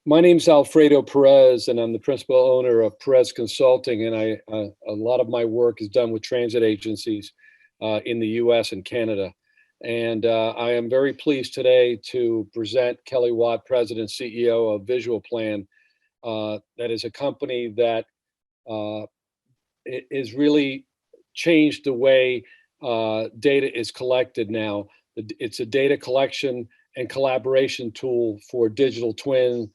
My name's Alfredo Perez, and I'm the principal owner of Perez Consulting. And a lot of my work is done with transit agencies in the U.S. and Canada. And I am very pleased today to present Kelly Watt, President CEO of Visual Plan. That is a company that uh, is really changed the way data is collected now. It's a data collection and collaboration tool for digital twin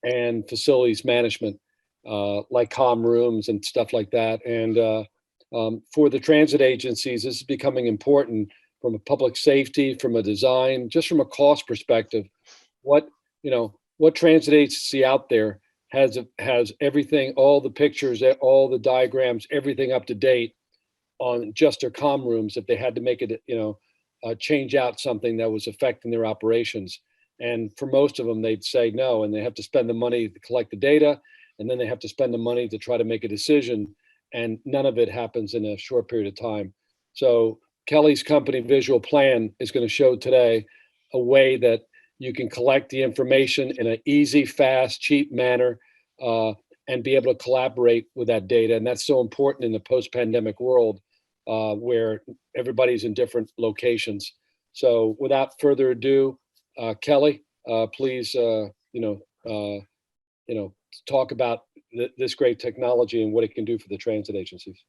and facilities management, like comm rooms and stuff like that. And for the transit agencies, this is becoming important from a public safety, from a design, just from a cost perspective. What what transit agency out there has everything, all the pictures, all the diagrams, everything up to date on just their comm rooms if they had to make it, change out something that was affecting their operations. And for most of them, they'd say no, and they have to spend the money to collect the data, and then they have to spend the money to try to make a decision, and none of it happens in a short period of time. So Kelly's company, Visual Plan, is going to show today a way that you can collect the information in an easy, fast, cheap manner, and be able to collaborate with that data. And that's so important in the post-pandemic world, where everybody's in different locations. So without further ado, Kelly, please, talk about this great technology and what it can do for the transit agencies.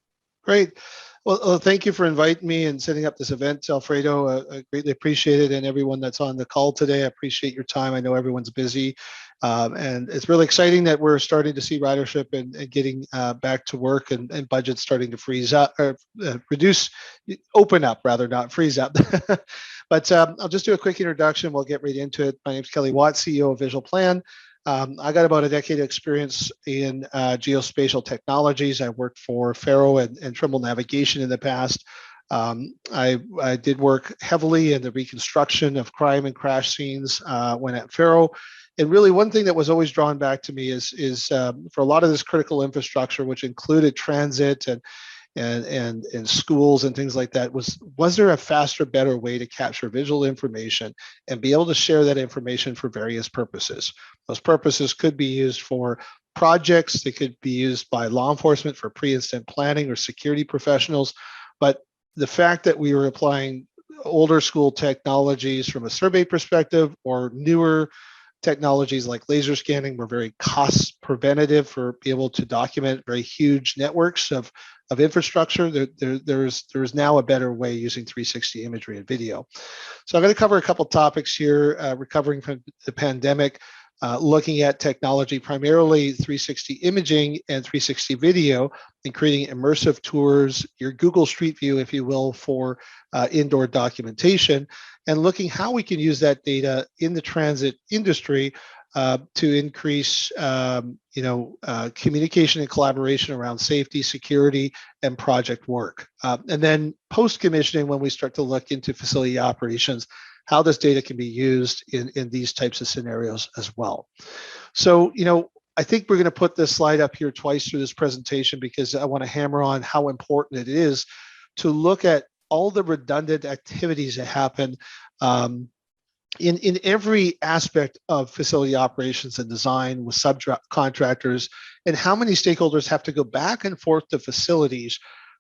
Great. Well, thank you for inviting me and setting up this event, Alfredo. I greatly appreciate it. And everyone that's on the call today, I appreciate your time. I know everyone's busy. And it's really exciting that we're starting to see ridership and getting back to work and budgets starting to freeze up or open up rather, not freeze up. But I'll just do a quick introduction. We'll get right into it. My name is Kelly Watt, CEO of Visual Plan. I got about a decade of experience in geospatial technologies. I worked for Faro and Trimble Navigation in the past. I did work heavily in the reconstruction of crime and crash scenes when at Faro. And really, one thing that was always drawn back to me is for a lot of this critical infrastructure, which included transit and schools and things like that, was there a faster, better way to capture visual information and be able to share that information for various purposes? Those purposes could be used for projects, they could be used by law enforcement for pre-incident planning or security professionals. But the fact that we were applying older school technologies from a survey perspective or newer technologies like laser scanning were very cost preventative for be able to document very huge networks of infrastructure. There's now a better way using 360 imagery and video. So I'm going to cover a couple topics here, recovering from the pandemic, looking at technology, primarily 360 imaging and 360 video, and creating immersive tours, your Google Street View, if you will, for indoor documentation, and looking how we can use that data in the transit industry to increase communication and collaboration around safety, security, and project work. And then post-commissioning, when we start to look into facility operations, how this data can be used in these types of scenarios as well. So, I think we're going to put this slide up here twice through this presentation because I want to hammer on how important it is to look at all the redundant activities that happen in every aspect of facility operations and design with subcontractors, and how many stakeholders have to go back and forth to facilities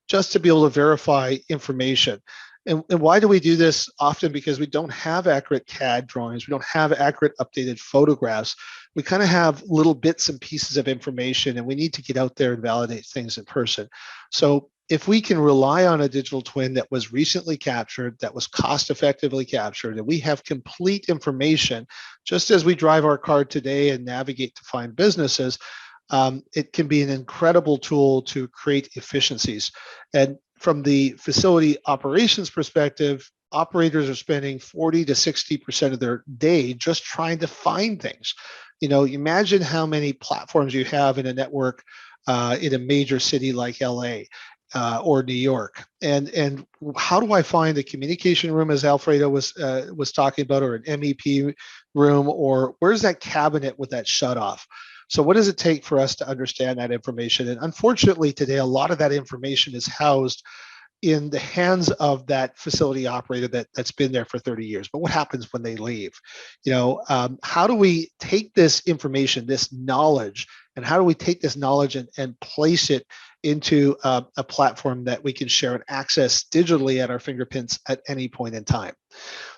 just to be able to verify information. And why do we do this? Often because we don't have accurate CAD drawings. We don't have accurate updated photographs. We kind of have little bits and pieces of information, and we need to get out there and validate things in person. So if we can rely on a digital twin that was recently captured, that was cost effectively captured, and we have complete information, just as we drive our car today and navigate to find businesses, it can be an incredible tool to create efficiencies. And from the facility operations perspective, operators are spending 40 to 60% of their day just trying to find things. Imagine how many platforms you have in a network in a major city like LA. Or New York, and how do I find a communication room, as Alfredo was talking about, or an MEP room, or where's that cabinet with that shut off? So what does it take for us to understand that information? And unfortunately today, a lot of that information is housed in the hands of that facility operator that's been there for 30 years. But what happens when they leave? How do we take this information, this knowledge, and how do we take this knowledge and place it into a platform that we can share and access digitally at our fingerprints at any point in time?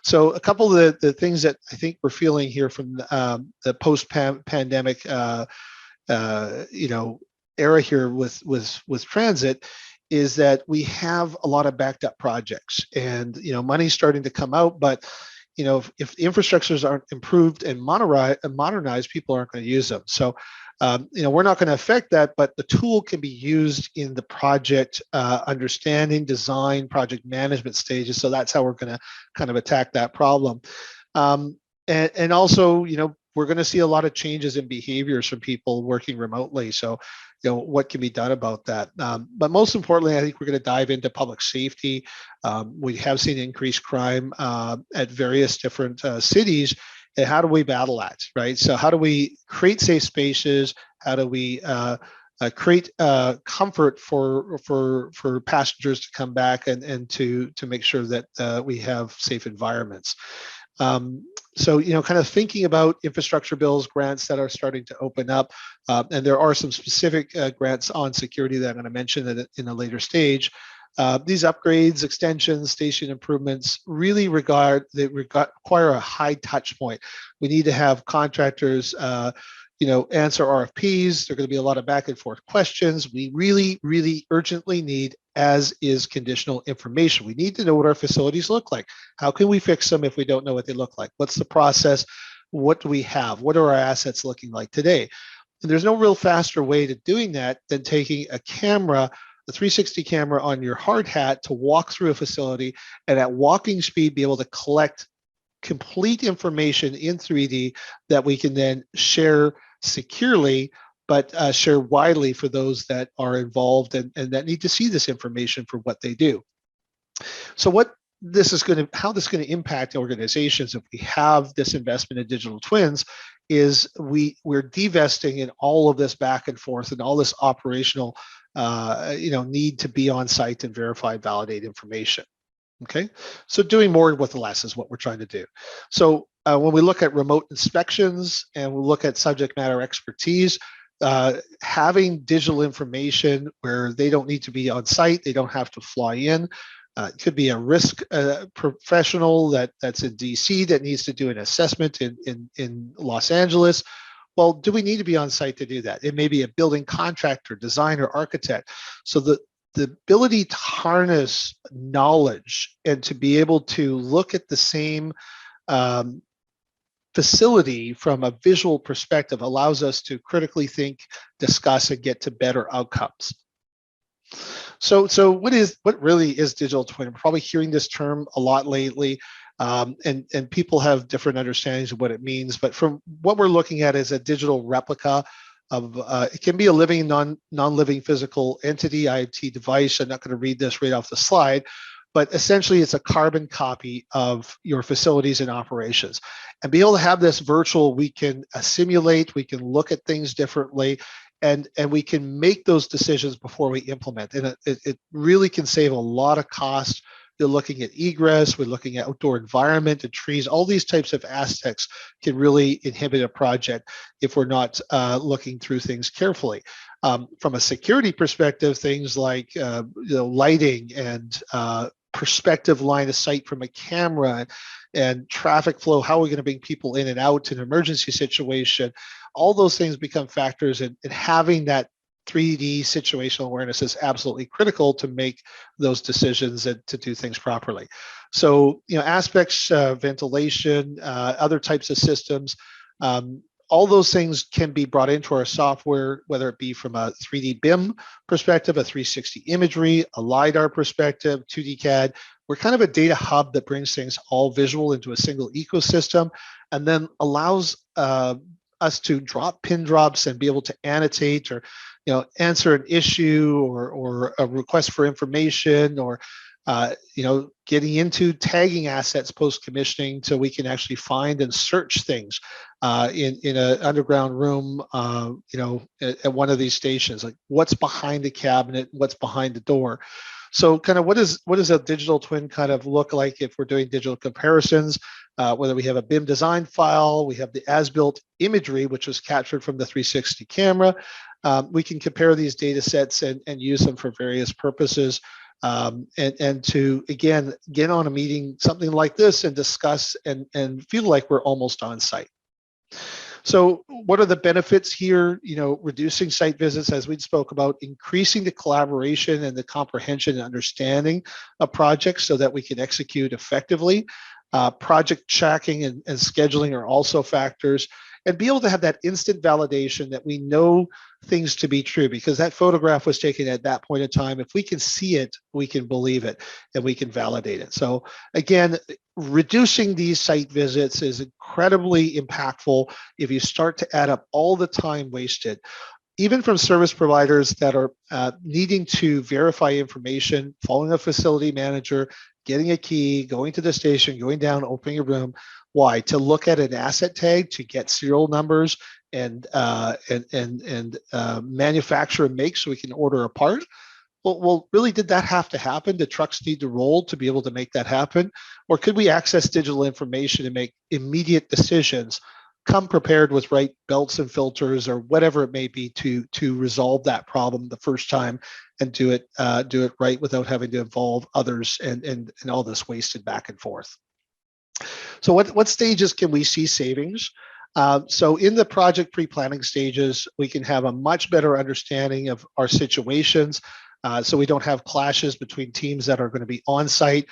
So a couple of the things that I think we're feeling here from the post-pandemic era here with transit is that we have a lot of backed up projects, and money's starting to come out, but if the infrastructures aren't improved and modernized, people aren't going to use them. So we're not going to affect that, but the tool can be used in the project understanding, design, project management stages. So that's how we're going to kind of attack that problem. And also, we're going to see a lot of changes in behaviors from people working remotely. So, what can be done about that? But most importantly, I think we're going to dive into public safety. We have seen increased crime at various different cities. And how do we battle that, right? So how do we create safe spaces? How do we create comfort for passengers to come back and to make sure that we have safe environments? So, kind of thinking about infrastructure bills, grants that are starting to open up, and there are some specific grants on security that I'm going to mention in a later stage. These upgrades, extensions, station improvements really require a high touch point. We need to have contractors, answer RFPs. There are going to be a lot of back and forth questions. We really, really urgently need as is conditional information. We need to know what our facilities look like. How can we fix them if we don't know what they look like? What's the process? What do we have? What are our assets looking like today? And there's no real faster way to doing that than taking a camera, the 360 camera on your hard hat to walk through a facility and at walking speed be able to collect complete information in 3D that we can then share securely, but share widely for those that are involved and that need to see this information for what they do. So how this is going to impact organizations if we have this investment in digital twins is we're divesting in all of this back and forth and all this operational need to be on site and verify, validate information. Okay, so doing more with less is what we're trying to do. So when we look at remote inspections and we look at subject matter expertise, having digital information where they don't need to be on site, they don't have to fly in. It could be a risk professional that's in DC that needs to do an assessment in Los Angeles. Well, do we need to be on site to do that? It may be a building contractor, designer, architect. So the ability to harness knowledge and to be able to look at the same facility from a visual perspective allows us to critically think, discuss, and get to better outcomes. So what really is digital twin? We're probably hearing this term a lot lately, and people have different understandings of what it means. But from what we're looking at is a digital replica of it can be a living, non-living physical entity, IoT device. I'm not going to read this right off the slide, but essentially it's a carbon copy of your facilities and operations. And be able to have this virtual, we can simulate, we can look at things differently, and we can make those decisions before we implement. And it really can save a lot of cost. You're looking at egress, we're looking at outdoor environment and trees. All these types of aspects can really inhibit a project if we're not looking through things carefully. From a security perspective, things like lighting and perspective line of sight from a camera and traffic flow, how are we going to bring people in and out in an emergency situation? All those things become factors, and having that 3D situational awareness is absolutely critical to make those decisions and to do things properly. So, aspects, ventilation, other types of systems, all those things can be brought into our software, whether it be from a 3D BIM perspective, a 360 imagery, a LiDAR perspective, 2D CAD. We're kind of a data hub that brings things all visual into a single ecosystem and then allows us to drop pin drops and be able to annotate or answer an issue or a request for information or getting into tagging assets post-commissioning so we can actually find and search things in an underground room, at one of these stations, like what's behind the cabinet, what's behind the door. So kind of what does a digital twin kind of look like if we're doing digital comparisons? Whether we have a BIM design file, we have the as-built imagery, which was captured from the 360 camera. We can compare these data sets and use them for various purposes. And to, again, get on a meeting, something like this, and discuss and feel like we're almost on site. So what are the benefits here? Reducing site visits, as we spoke about, increasing the collaboration and the comprehension and understanding of projects so that we can execute effectively. Project tracking and scheduling are also factors, and be able to have that instant validation that we know things to be true, because that photograph was taken at that point in time. If we can see it, we can believe it and we can validate it. So again, reducing these site visits is incredibly impactful if you start to add up all the time wasted, even from service providers that are needing to verify information, following a facility manager, getting a key, going to the station, going down, opening a room. Why? To look at an asset tag, to get serial numbers and manufacture and make so we can order a part. Well, really, did that have to happen? Did trucks need to roll to be able to make that happen? Or could we access digital information and make immediate decisions, come prepared with right belts and filters or whatever it may be to resolve that problem the first time and do it right without having to involve others and all this wasted back and forth. So what stages can we see savings? So in the project pre-planning stages, we can have a much better understanding of our situations, so we don't have clashes between teams that are going to be on site,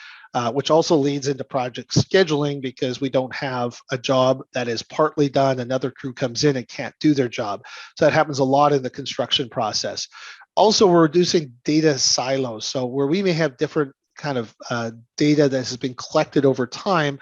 which also leads into project scheduling, because we don't have a job that is partly done, another crew comes in and can't do their job. So that happens a lot in the construction process. Also, we're reducing data silos. So where we may have different kind of data that has been collected over time,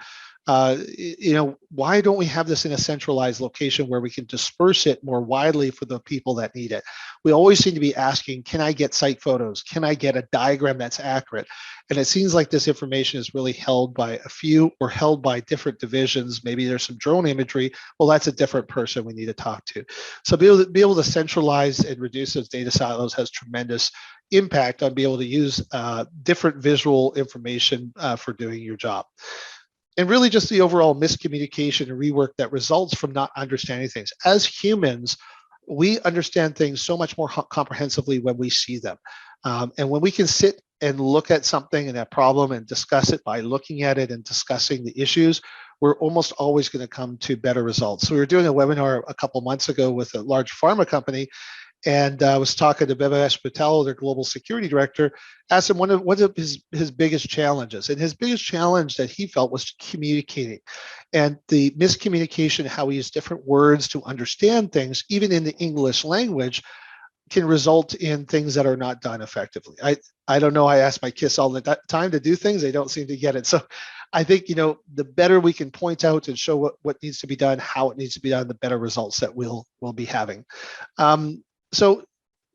why don't we have this in a centralized location where we can disperse it more widely for the people that need it? We always seem to be asking, can I get site photos? Can I get a diagram that's accurate? And it seems like this information is really held by a few or held by different divisions. Maybe there's some drone imagery. Well, that's a different person we need to talk to. So be able to centralize and reduce those data silos has tremendous impact on being able to use different visual information for doing your job. And really just the overall miscommunication and rework that results from not understanding things. As humans, we understand things so much more comprehensively when we see them. And when we can sit and look at something and that problem and discuss it by looking at it and discussing the issues, we're almost always going to come to better results. So we were doing a webinar a couple months ago with a large pharma company, and I was talking to Bhavesh Patel, their global security director, asked him what of his biggest challenges. And his biggest challenge that he felt was communicating, and the miscommunication, how we use different words to understand things, even in the English language, can result in things that are not done effectively. I don't know. I ask my kids all the time to do things. They don't seem to get it. So I think, the better we can point out and show what needs to be done, how it needs to be done, the better results that we'll be having. So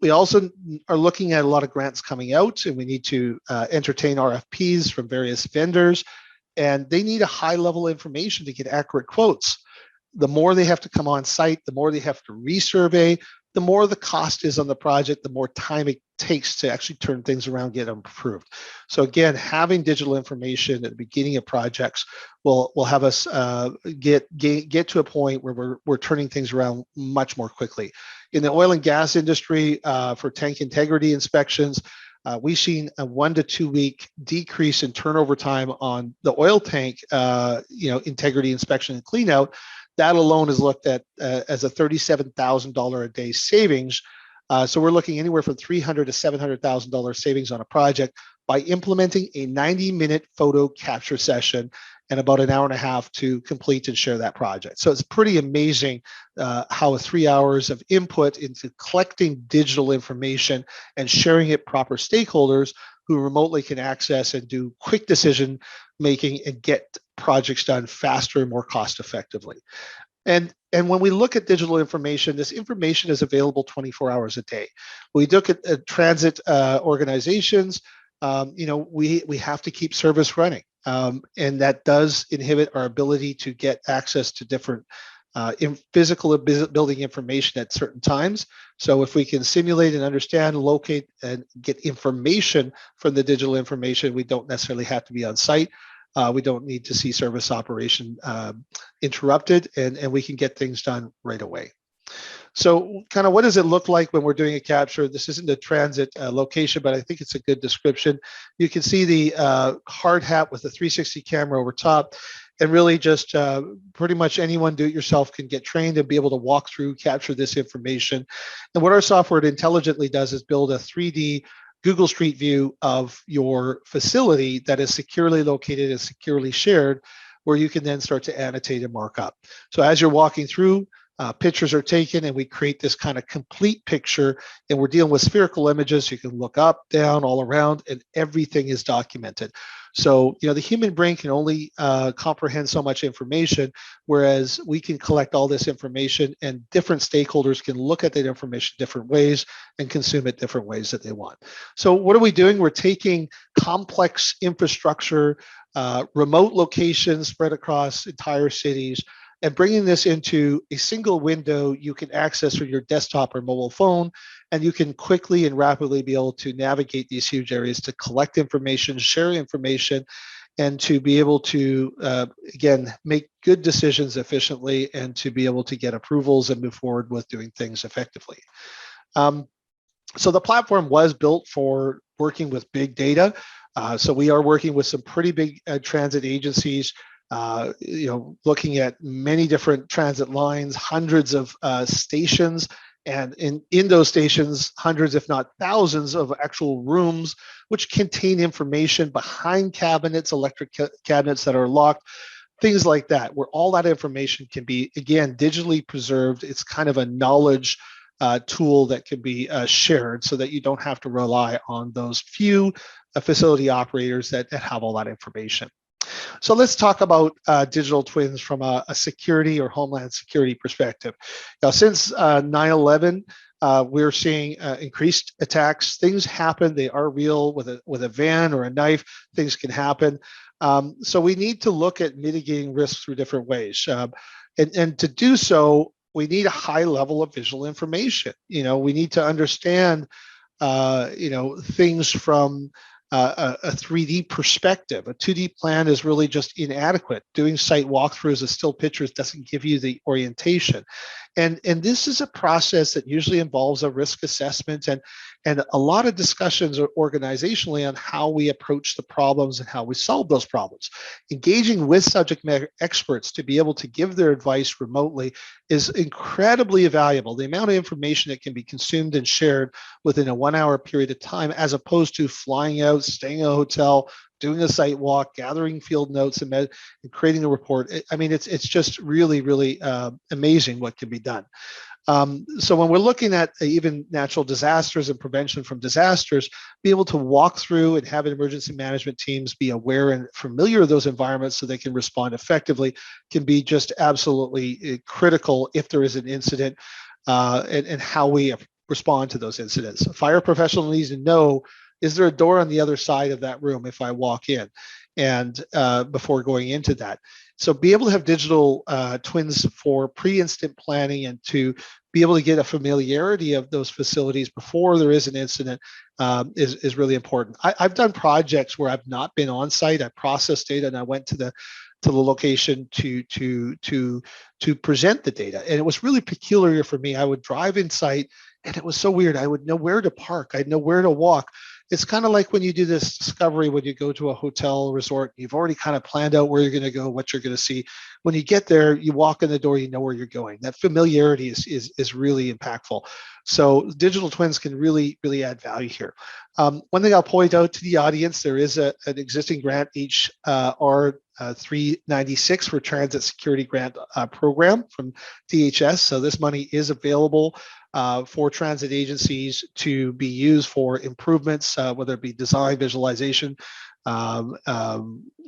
we also are looking at a lot of grants coming out, and we need to entertain RFPs from various vendors, and they need a high level of information to get accurate quotes. The more they have to come on site, the more they have to resurvey, the more the cost is on the project, the more time it takes to actually turn things around, get them approved. So again, having digital information at the beginning of projects will have us get to a point where we're turning things around much more quickly. In the oil and gas industry, for tank integrity inspections, we've seen a 1 to 2 week decrease in turnover time on the oil tank, integrity inspection and clean out. That alone is looked at as a $37,000 a day savings. So we're looking anywhere from $300,000 to $700,000 savings on a project by implementing a 90-minute photo capture session and about an hour and a half to complete and share that project. So it's pretty amazing how 3 hours of input into collecting digital information and sharing it proper stakeholders who remotely can access and do quick decision making and get projects done faster and more cost effectively. And when we look at digital information, this information is available 24 hours a day. We look at transit organizations, we have to keep service running. And that does inhibit our ability to get access to different physical building information at certain times. So if we can simulate and understand, locate, and get information from the digital information, we don't necessarily have to be on site. We don't need to see service operation interrupted, and we can get things done right away. So kind of what does it look like when we're doing a capture? This isn't a transit location, but I think it's a good description. You can see the hard hat with the 360 camera over top, and really just pretty much anyone do-it-yourself can get trained and be able to walk through, capture this information. And what our software intelligently does is build a 3D Google Street View of your facility that is securely located and securely shared, where you can then start to annotate and mark up. So as you're walking through, pictures are taken and we create this kind of complete picture, and we're dealing with spherical images. You can look up, down, all around, and everything is documented. So, the human brain can only comprehend so much information, whereas we can collect all this information and different stakeholders can look at that information different ways and consume it different ways that they want. So what are we doing? We're taking complex infrastructure, remote locations spread across entire cities, and bringing this into a single window you can access from your desktop or mobile phone, and you can quickly and rapidly be able to navigate these huge areas to collect information, share information, and to be able to, again, make good decisions efficiently and to be able to get approvals and move forward with doing things effectively. So the platform was built for working with big data. So we are working with some pretty big transit agencies, looking at many different transit lines, hundreds of stations, and in those stations, hundreds, if not thousands, of actual rooms which contain information behind cabinets, electric cabinets that are locked, things like that, where all that information can be, again, digitally preserved. It's kind of a knowledge tool that can be shared so that you don't have to rely on those few facility operators that have all that information. So let's talk about digital twins from a security or homeland security perspective. Now, since 9/11, we're seeing increased attacks. Things happen; they are real. With a van or a knife, things can happen. So we need to look at mitigating risks through different ways, and to do so, we need a high level of visual information. We need to understand, things from a 3D perspective. A 2D plan is really just inadequate. Doing site walkthroughs of still pictures doesn't give you the orientation. And this is a process that usually involves a risk assessment and a lot of discussions organizationally on how we approach the problems and how we solve those problems. Engaging with subject matter experts to be able to give their advice remotely is incredibly valuable. The amount of information that can be consumed and shared within a 1 hour period of time, as opposed to flying out, staying in a hotel, doing a site walk, gathering field notes, and creating a report. It's just really, really amazing what can be done. So when we're looking at even natural disasters and prevention from disasters, be able to walk through and have emergency management teams be aware and familiar with those environments so they can respond effectively can be just absolutely critical if there is an incident, and how we respond to those incidents. A fire professional needs to know, is there a door on the other side of that room if I walk in, and before going into that. So be able to have digital twins for pre-incident planning and to be able to get a familiarity of those facilities before there is an incident is really important. I've done projects where I've not been on site. I processed data and I went to the location to present the data, and it was really peculiar for me. I would drive in site, and it was so weird. I would know where to park. I'd know where to walk. It's kind of like when you do this discovery, when you go to a hotel resort, you've already kind of planned out where you're going to go, what you're going to see. When you get there, you walk in the door, you know where you're going. That familiarity is really impactful. So digital twins can really, really add value here. One thing I'll point out to the audience, there is an existing grant, HR 396 for Transit Security Grant Program from DHS. So this money is available for transit agencies to be used for improvements, whether it be design, visualization,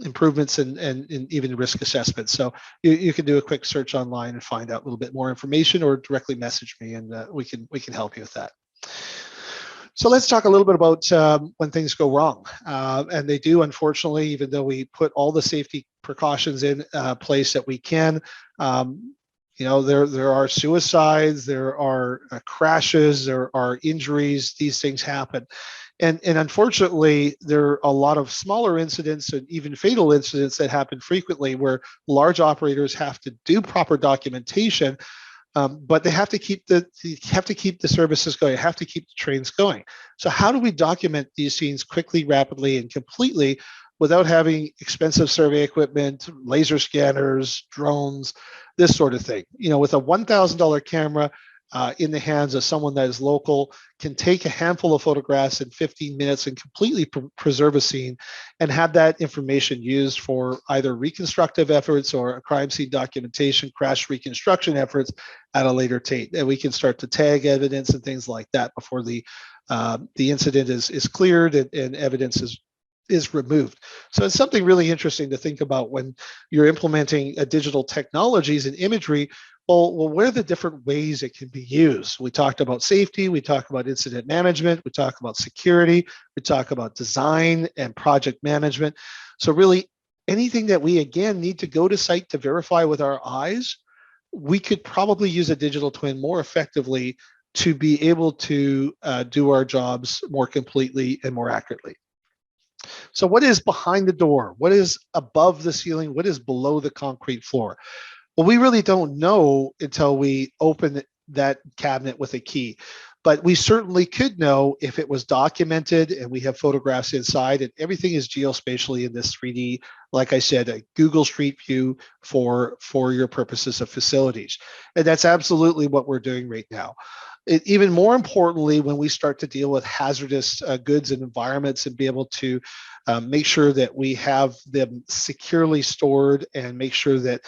improvements, and even risk assessment. So you can do a quick search online and find out a little bit more information, or directly message me, and we can help you with that. So let's talk a little bit about when things go wrong. And they do, unfortunately, even though we put all the safety precautions in place that we can. There are suicides, there are crashes, there are injuries. These things happen. And unfortunately, there are a lot of smaller incidents and even fatal incidents that happen frequently where large operators have to do proper documentation, but they have to keep the services going, have to keep the trains going. So how do we document these scenes quickly, rapidly, and completely without having expensive survey equipment, laser scanners, drones, this sort of thing? With a $1,000 camera in the hands of someone that is local, can take a handful of photographs in 15 minutes and completely preserve a scene and have that information used for either reconstructive efforts or a crime scene documentation, crash reconstruction efforts at a later date. And we can start to tag evidence and things like that before the incident is cleared and evidence is removed. So it's something really interesting to think about when you're implementing digital technologies and imagery. Well, what are the different ways it can be used? We talked about safety, we talked about incident management, we talk about security, we talk about design and project management. So really anything that we, again, need to go to site to verify with our eyes, we could probably use a digital twin more effectively to be able to do our jobs more completely and more accurately. So what is behind the door? What is above the ceiling? What is below the concrete floor? Well, we really don't know until we open that cabinet with a key. But we certainly could know if it was documented and we have photographs inside, and everything is geospatially in this 3D, like I said, a Google Street View for your purposes of facilities. And that's absolutely what we're doing right now. Even more importantly, when we start to deal with hazardous goods and environments and be able to make sure that we have them securely stored and make sure that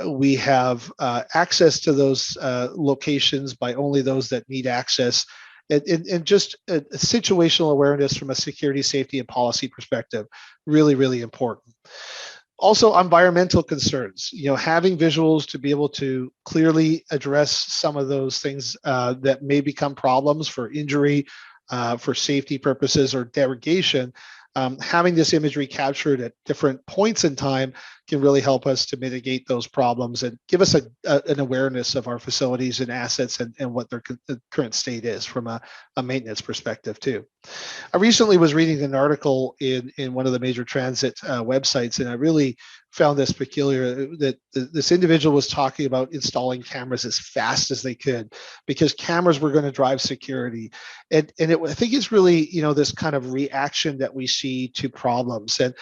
we have access to those locations by only those that need access, and just a situational awareness from a security, safety, and policy perspective, really, really important. Also, environmental concerns, having visuals to be able to clearly address some of those things that may become problems for injury, for safety purposes, or derogation. Having this imagery captured at different points in time can really help us to mitigate those problems and give us an awareness of our facilities and assets and what their current state is from a maintenance perspective too. I recently was reading an article in one of the major transit websites, and I really found this peculiar, that this individual was talking about installing cameras as fast as they could because cameras were going to drive security. I think it's really, this kind of reaction that we see to problems. And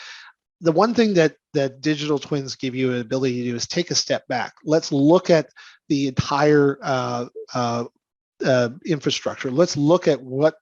the one thing that digital twins give you an ability to do is take a step back. Let's look at the entire infrastructure. Let's look at what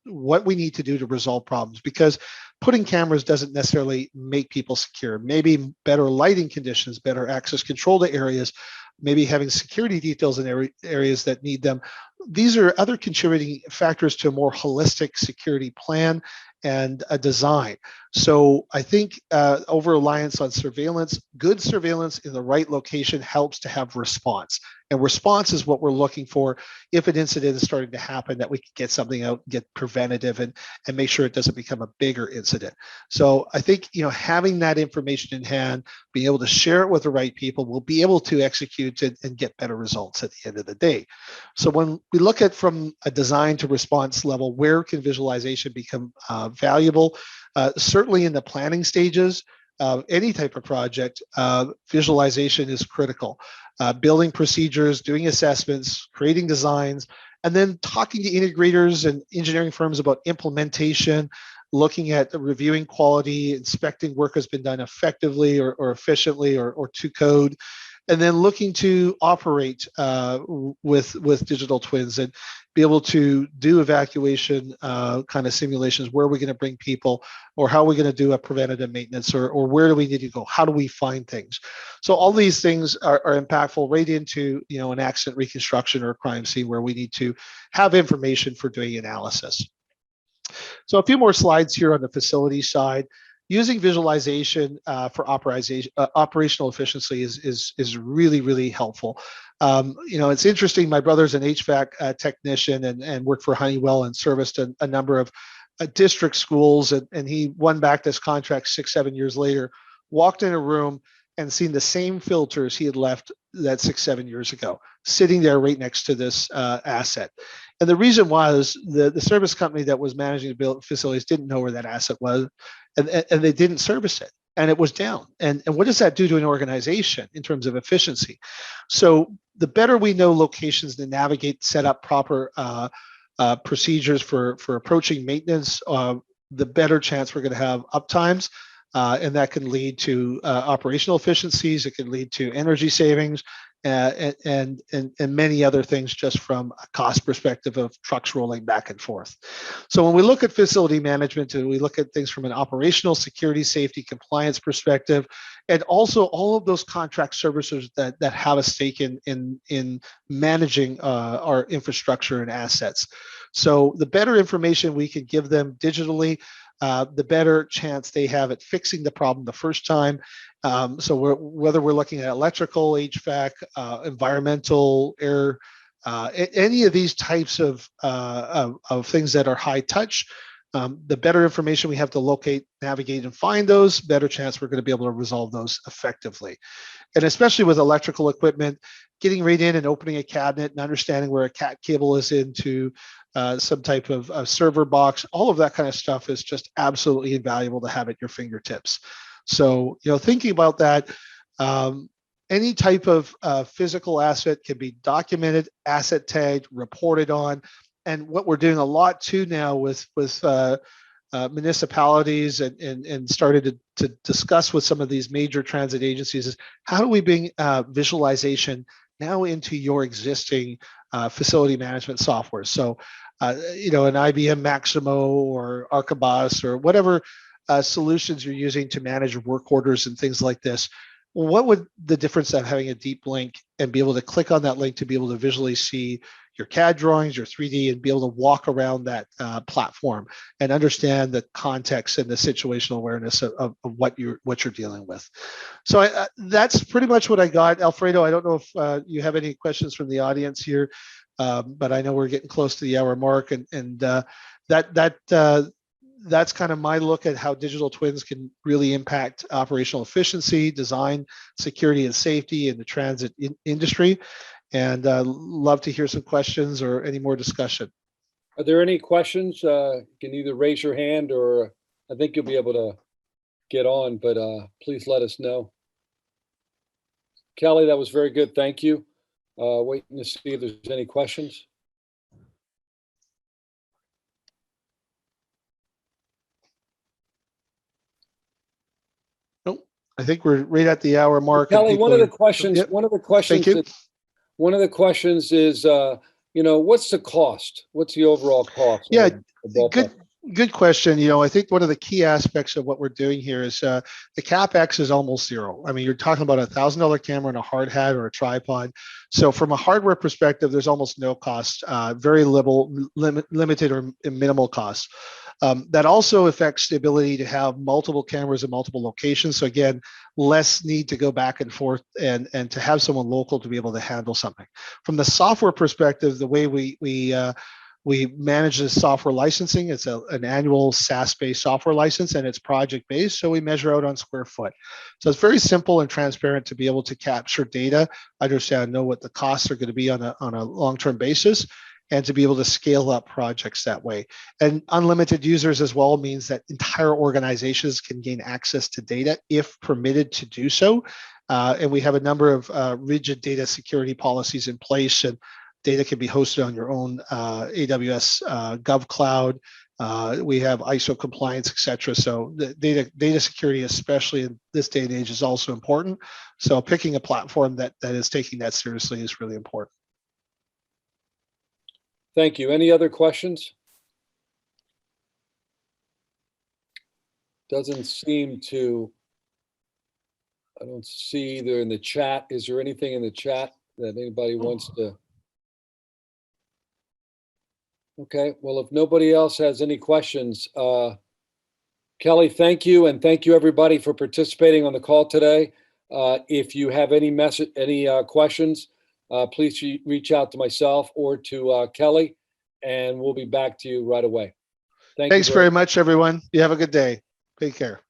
we need to do to resolve problems, because putting cameras doesn't necessarily make people secure. Maybe better lighting conditions, better access control to areas, maybe having security details in areas that need them. These are other contributing factors to a more holistic security plan and a design. So I think over-reliance on surveillance, good surveillance in the right location helps to have response. And response is what we're looking for if an incident is starting to happen, that we can get something out, get preventative, and make sure it doesn't become a bigger incident. So I think, having that information in hand, being able to share it with the right people, we'll be able to execute and get better results at the end of the day. So when we look at from a design to response level, where can visualization become valuable? Certainly in the planning stages, any type of project, visualization is critical. Building procedures, doing assessments, creating designs, and then talking to integrators and engineering firms about implementation, looking at reviewing quality, inspecting work has been done effectively or efficiently or to code, and then looking to operate with digital twins and be able to do evacuation kind of simulations. Where are we going to bring people, or how are we going to do a preventative maintenance, or where do we need to go? How do we find things? So all these things are impactful right into an accident reconstruction or a crime scene where we need to have information for doing analysis. So a few more slides here on the facility side. Using visualization for operational efficiency is really, really helpful. It's interesting. My brother's an HVAC technician and worked for Honeywell and serviced a number of district schools, and he won back this contract 6-7 years later. Walked in a room, and seen the same filters he had left that 6-7 years ago, sitting there right next to this asset. And the reason was the service company that was managing the build facilities didn't know where that asset was, and they didn't service it, and it was down. And what does that do to an organization in terms of efficiency? So the better we know locations to navigate, set up proper procedures for approaching maintenance, the better chance we're going to have uptimes. And that can lead to operational efficiencies. It can lead to energy savings, and many other things just from a cost perspective of trucks rolling back and forth. So when we look at facility management, and we look at things from an operational, security, safety, compliance perspective, and also all of those contract services that have a stake in managing our infrastructure and assets. So the better information we can give them digitally, the better chance they have at fixing the problem the first time. So whether we're looking at electrical, HVAC, environmental, air, any of these types of things that are high touch, the better information we have to locate, navigate, and find those, better chance we're going to be able to resolve those effectively. And especially with electrical equipment, getting right in and opening a cabinet and understanding where a CAT cable is into some type of server box, all of that kind of stuff is just absolutely invaluable to have at your fingertips. So, thinking about that, any type of physical asset can be documented, asset tagged, reported on. And what we're doing a lot too now with municipalities and started to discuss with some of these major transit agencies is how do we bring visualization now into your existing facility management software. So, an IBM Maximo or Archibus or whatever solutions you're using to manage work orders and things like this, what would the difference of having a deep link and be able to click on that link to be able to visually see your CAD drawings, your 3D, and be able to walk around that platform and understand the context and the situational awareness of what you're dealing with. So that's pretty much what I got. Alfredo, I don't know if you have any questions from the audience here, but I know we're getting close to the hour mark, and that's kind of my look at how digital twins can really impact operational efficiency, design, security, and safety in the transit industry. And love to hear some questions or any more discussion. Are there any questions? You can either raise your hand or I think you'll be able to get on, but please let us know. Kelly, that was very good. Thank you. Waiting to see if there's any questions. Nope. I think we're right at the hour mark. Kelly, one of the questions, Yep. one of the questions is, what's the cost? What's the overall cost? Yeah, good question. I think one of the key aspects of what we're doing here is the CapEx is almost zero. I mean, you're talking about $1,000 camera and a hard hat or a tripod. So from a hardware perspective, there's almost no cost, very limited or minimal cost. That also affects the ability to have multiple cameras in multiple locations. So again, less need to go back and forth and to have someone local to be able to handle something. From the software perspective, the way we manage the software licensing, it's an annual SaaS-based software license, and it's project-based, so we measure out on square foot. So it's very simple and transparent to be able to capture data, understand, know what the costs are going to be on a long-term basis, and to be able to scale up projects that way. And unlimited users as well means that entire organizations can gain access to data if permitted to do so. And we have a number of rigid data security policies in place, and data can be hosted on your own AWS GovCloud. We have ISO compliance, et cetera. So the data security, especially in this day and age, is also important. So picking a platform that is taking that seriously is really important. Thank you. Any other questions? Doesn't seem to. I don't see either in the chat. Is there anything in the chat that anybody wants to? Okay, well, if nobody else has any questions, Kelly, thank you. And thank you everybody for participating on the call today. If you have any questions, please reach out to myself or to Kelly, and we'll be back to you right away. Thanks very much, everyone. You have a good day. Take care.